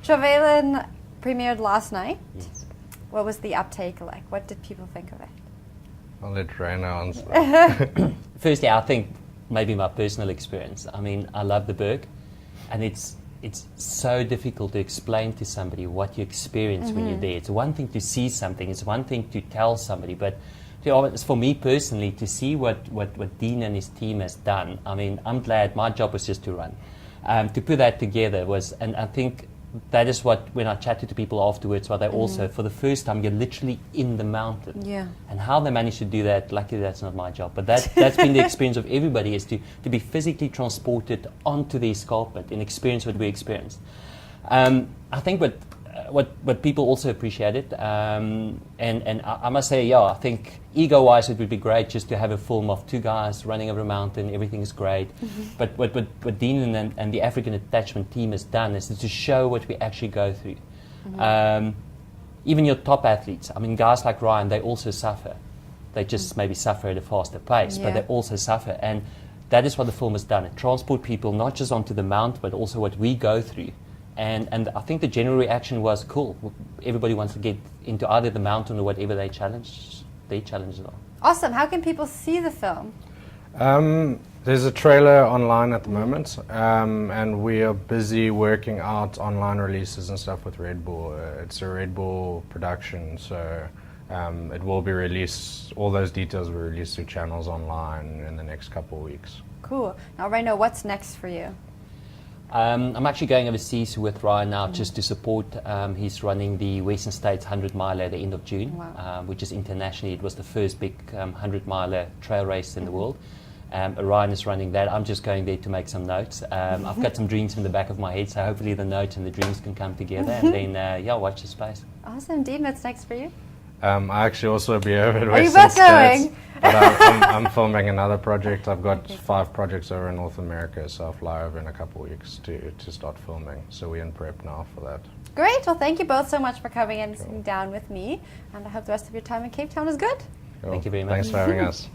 Trevelyan premiered last night. Yes. What was the uptake like? What did people think of it? I'll let Raina answer that. Firstly, I think maybe my personal experience. I mean, I love the Berg, and it's so difficult to explain to somebody what you experience when you're there. It's one thing to see something, it's one thing to tell somebody, but for me personally, to see what Dean and his team has done, I mean, I'm glad my job was just to run. To put that together was, and I think that is what, when I chatted to people afterwards, what they also, for the first time, you're literally in the mountain. Yeah. And how they managed to do that, luckily that's not my job, but that's been the experience of everybody, is to be physically transported onto the escarpment and experience what we experienced. I think what people also appreciated, and I must say, yeah, I think ego-wise it would be great just to have a film of two guys running over a mountain, everything is great. But what Dean and the African Attachment team has done is to show what we actually go through. Even your top athletes, I mean, guys like Ryan, they also suffer. They just maybe suffer at a faster pace, but they also suffer. And that is what the film has done. It transport people not just onto the mount, but also what we go through. And I think the general reaction was cool. Everybody wants to get into either the mountain or whatever their challenges are. Awesome. How can people see the film? There's a trailer online at the moment, and we are busy working out online releases and stuff with Red Bull. It's a Red Bull production, so it will be released, all those details will be released through channels online in the next couple of weeks. Cool. Now, Reino, what's next for you? I'm actually going overseas with Ryan now just to support. He's running the Western States 100 miler at the end of June, which is internationally, it was the first big 100 miler trail race in the world. Ryan is running that. I'm just going there to make some notes. I've got some dreams in the back of my head, so hopefully the notes and the dreams can come together, and then, watch the space. Awesome. Dean, what's next for you? I actually also be over at Are you Western both States, going? but I'm filming another project. I've got 5 projects over in North America, so I'll fly over in a couple of weeks to start filming. So we're in prep now for that. Great. Well, thank you both so much for coming and sitting down with me. And I hope the rest of your time in Cape Town is good. Cool. Thank you very much. Thanks for having us.